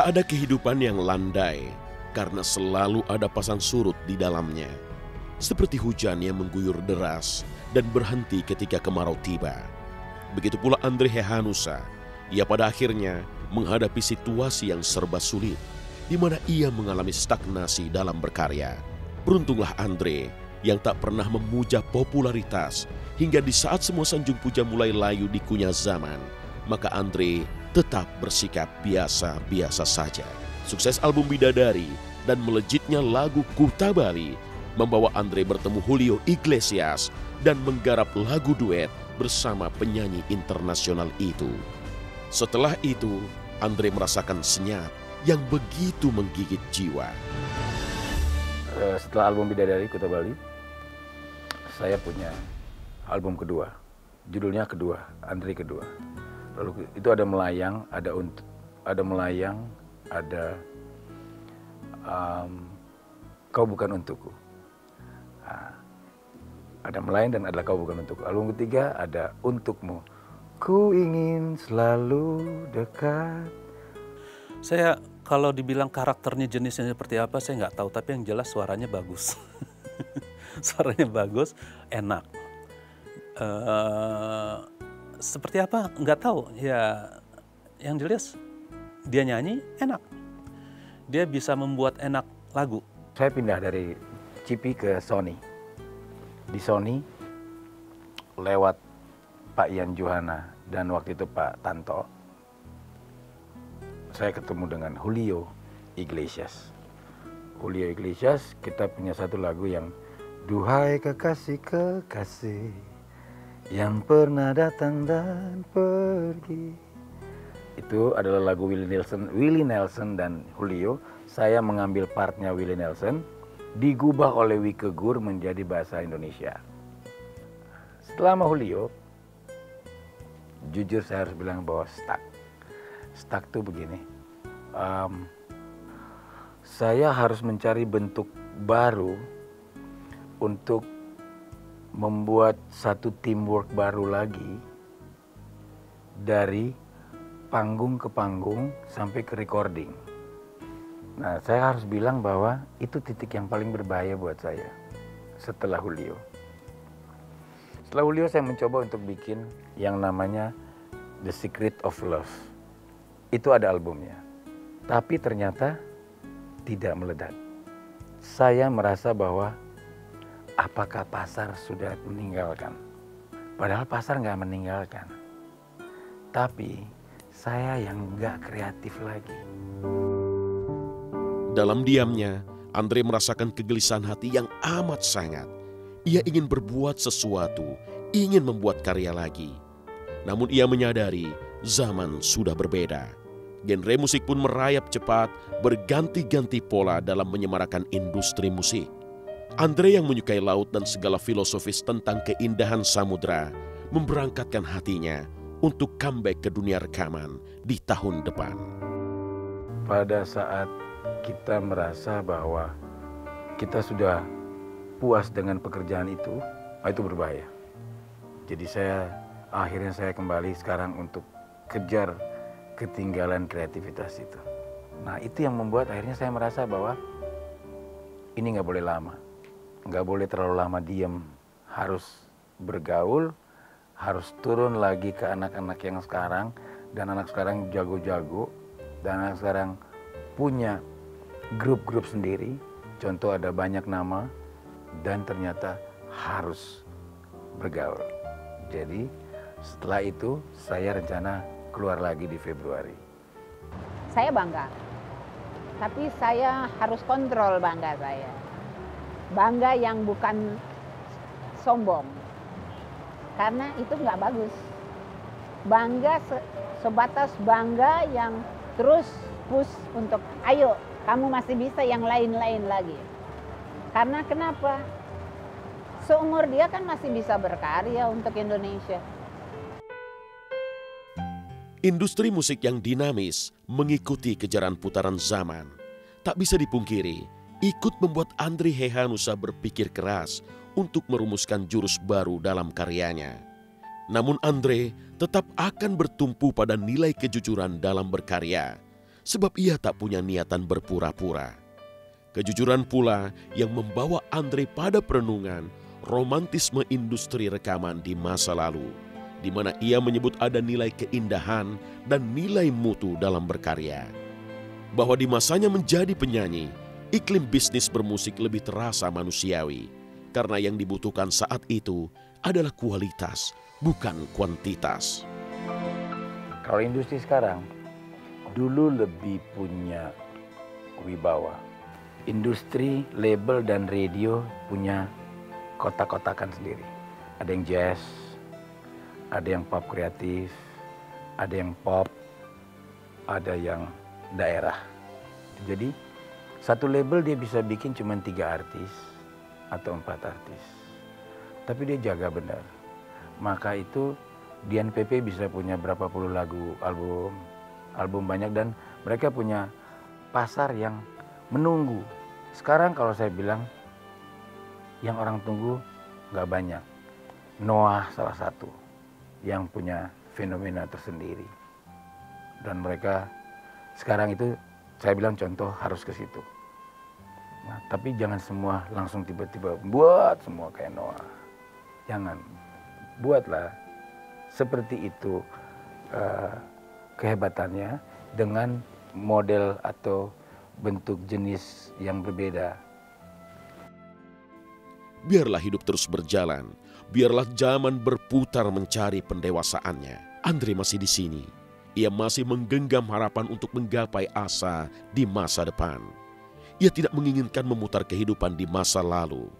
Tak ada kehidupan yang landai karena selalu ada pasang surut di dalamnya. Seperti hujan yang mengguyur deras dan berhenti ketika kemarau tiba. Begitu pula Andre Hehanussa, ia pada akhirnya menghadapi situasi yang serba sulit, di mana ia mengalami stagnasi dalam berkarya. Beruntunglah Andre yang tak pernah memuja popularitas, hingga di saat semua sanjung puja mulai layu di kunyah zaman, maka Andre tetap bersikap biasa-biasa saja. Sukses album Bidadari dan melejitnya lagu Kuta Bali membawa Andre bertemu Julio Iglesias dan menggarap lagu duet bersama penyanyi internasional itu. Setelah itu, Andre merasakan senyap yang begitu menggigit jiwa. Setelah album Bidadari Kuta Bali, saya punya album kedua. Judulnya Kedua, Andre Kedua. Lalu itu ada melayang, ada Kau Bukan Untukku. Nah, ada melayang dan ada Kau Bukan Untukku. Album ketiga ada Untukmu. Ku ingin selalu dekat. Saya kalau dibilang karakternya jenisnya seperti apa saya nggak tahu, tapi yang jelas suaranya bagus. Suaranya bagus, enak. Seperti apa nggak tahu ya, yang jelas dia nyanyi enak, dia bisa membuat enak lagu. Saya pindah dari CP ke Sony. Di Sony lewat Pak Ian Johana dan waktu itu Pak Tanto, saya ketemu dengan Julio Iglesias. Julio Iglesias, kita punya satu lagu yang Duhai kekasih-kekasih yang pernah datang dan pergi. Itu adalah lagu Willie Nelson dan Julio. Saya mengambil partnya Willie Nelson, digubah oleh Wike Gur menjadi bahasa Indonesia. Setelah sama Julio, jujur saya harus bilang bahwa stuck tuh begini. Saya harus mencari bentuk baru untuk membuat satu teamwork baru lagi dari panggung ke panggung sampai ke recording. Nah, saya harus bilang bahwa itu titik yang paling berbahaya buat saya setelah Julio. Setelah Julio saya mencoba untuk bikin yang namanya The Secret of Love. Itu ada albumnya. Tapi ternyata tidak meledak. Saya merasa bahwa apakah pasar sudah meninggalkan? Padahal pasar nggak meninggalkan. Tapi saya yang nggak kreatif lagi. Dalam diamnya, Andre merasakan kegelisahan hati yang amat sangat. Ia ingin berbuat sesuatu, ingin membuat karya lagi. Namun ia menyadari zaman sudah berbeda. Genre musik pun merayap cepat, berganti-ganti pola dalam menyemarakan industri musik. Andre yang menyukai laut dan segala filosofis tentang keindahan samudra, memberangkatkan hatinya untuk comeback ke dunia rekaman di tahun depan. Pada saat kita merasa bahwa kita sudah puas dengan pekerjaan itu berbahaya. Jadi akhirnya saya kembali sekarang untuk kejar ketinggalan kreativitas itu. Nah, itu yang membuat akhirnya saya merasa bahwa ini nggak boleh lama. Nggak boleh terlalu lama diam. Harus bergaul, harus turun lagi ke anak-anak yang sekarang. Dan anak sekarang jago-jago. Dan anak sekarang punya grup-grup sendiri. Contoh ada banyak nama. Dan ternyata harus bergaul. Jadi setelah itu saya rencana keluar lagi di Februari. Saya bangga, tapi saya harus kontrol bangga saya. Bangga yang bukan sombong, karena itu nggak bagus. Bangga sebatas bangga yang terus push untuk, ayo kamu masih bisa yang lain-lain lagi. Karena kenapa? Seumur dia kan masih bisa berkarya untuk Indonesia. Industri musik yang dinamis mengikuti kejaran putaran zaman. Tak bisa dipungkiri, ikut membuat Andre Hehanussa berpikir keras untuk merumuskan jurus baru dalam karyanya. Namun Andre tetap akan bertumpu pada nilai kejujuran dalam berkarya. sebab ia tak punya niatan berpura-pura. Kejujuran pula yang membawa Andre pada perenungan romantisme industri rekaman di masa lalu, di mana ia menyebut ada nilai keindahan dan nilai mutu dalam berkarya. Bahwa di masanya menjadi penyanyi, iklim bisnis bermusik lebih terasa manusiawi, karena yang dibutuhkan saat itu adalah kualitas, bukan kuantitas. Kalau industri sekarang, dulu lebih punya wibawa. Industri, label, dan radio punya kotak-kotakan sendiri. Ada yang jazz, ada yang pop kreatif, ada yang pop, ada yang daerah. Jadi satu label dia bisa bikin cuma 3 artis atau 4 artis. Tapi dia jaga benar. Maka itu Dian PP bisa punya berapa puluh lagu, album banyak, dan mereka punya pasar yang menunggu. Sekarang kalau saya bilang yang orang tunggu nggak banyak. Noah salah satu yang punya fenomena tersendiri. Dan mereka sekarang itu saya bilang contoh harus ke situ. Nah, tapi jangan semua langsung tiba-tiba buat semua kayak Noah. Jangan. Buatlah seperti itu kehebatannya dengan model atau bentuk jenis yang berbeda. Biarlah hidup terus berjalan, biarlah zaman berputar mencari pendewasaannya. Andre masih di sini. Ia masih menggenggam harapan untuk menggapai asa di masa depan. Ia tidak menginginkan memutar kehidupan di masa lalu.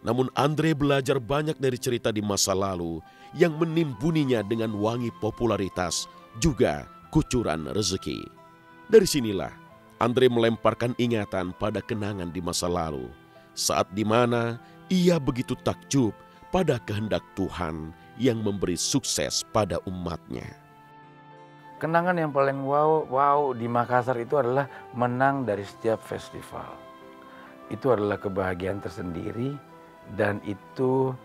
Namun Andre belajar banyak dari cerita di masa lalu yang menimbuninya dengan wangi popularitas, juga kucuran rezeki. Dari sinilah Andre melemparkan ingatan pada kenangan di masa lalu, saat dimana ia begitu takjub pada kehendak Tuhan yang memberi sukses pada umatnya. Kenangan yang paling wow di Makassar itu adalah menang dari setiap festival. Itu adalah kebahagiaan tersendiri, dan itu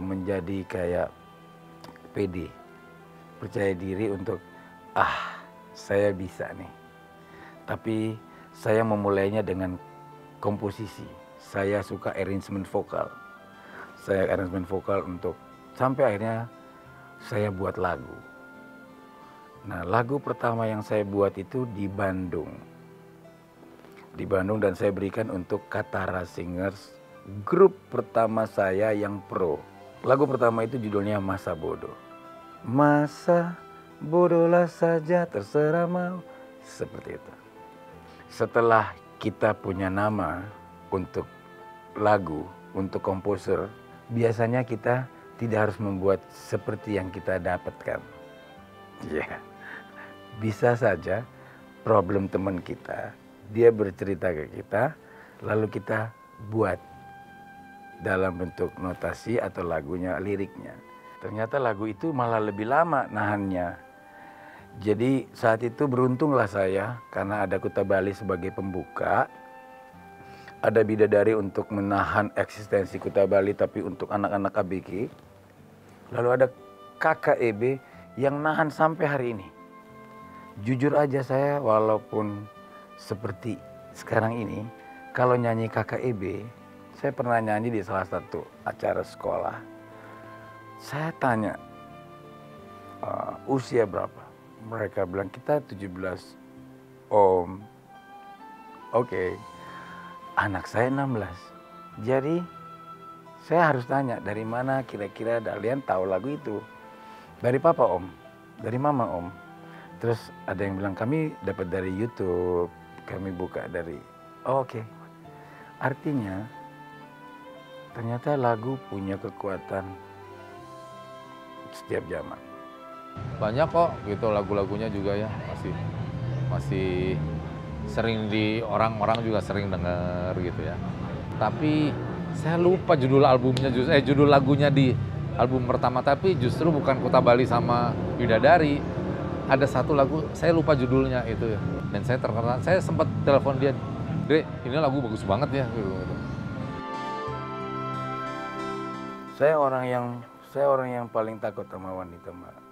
menjadi kayak pede, percaya diri untuk saya bisa nih. Tapi saya memulainya dengan komposisi. Saya suka arrangement vokal. Saya arrangement vokal untuk sampai akhirnya saya buat lagu. Nah, lagu pertama yang saya buat itu di Bandung. Di Bandung, dan saya berikan untuk Katara Singers, grup pertama saya yang pro. Lagu pertama itu judulnya Masa Bodoh. Masa bodohlah saja terserah mau. Seperti itu. Setelah kita punya nama untuk lagu, untuk komposer, biasanya kita tidak harus membuat seperti yang kita dapatkan. Ya, bisa saja problem teman kita, dia bercerita ke kita, lalu kita buat dalam bentuk notasi atau lagunya, liriknya. Ternyata lagu itu malah lebih lama nahannya. Jadi saat itu beruntunglah saya, karena ada Kuta Bali sebagai pembuka, ada Bidadari untuk menahan eksistensi Kuta Bali tapi untuk anak-anak ABG, lalu ada KKEB yang nahan sampai hari ini. Jujur aja saya, walaupun seperti sekarang ini, kalau nyanyi KKEB, saya pernah nyanyi di salah satu acara sekolah. Saya tanya, usia berapa? Mereka bilang, kita 17 om. Oke. Anak saya 16. Jadi saya harus tanya, dari mana kira-kira kalian tahu lagu itu? Dari papa om, dari mama om. Terus ada yang bilang kami dapat dari YouTube, kami buka dari, oke. Artinya ternyata lagu punya kekuatan setiap zaman. Banyak kok gitu lagu-lagunya juga ya, masih sering orang-orang juga sering denger gitu ya. Tapi saya lupa judul albumnya, judul lagunya di album pertama, tapi justru bukan Kuta Bali sama Bidadari. Ada satu lagu, saya lupa judulnya itu ya. Dan saya terkenal, saya sempat telepon dia, "Dre, ini lagu bagus banget ya." Gitu. Saya orang yang paling takut sama wanita, Mbak.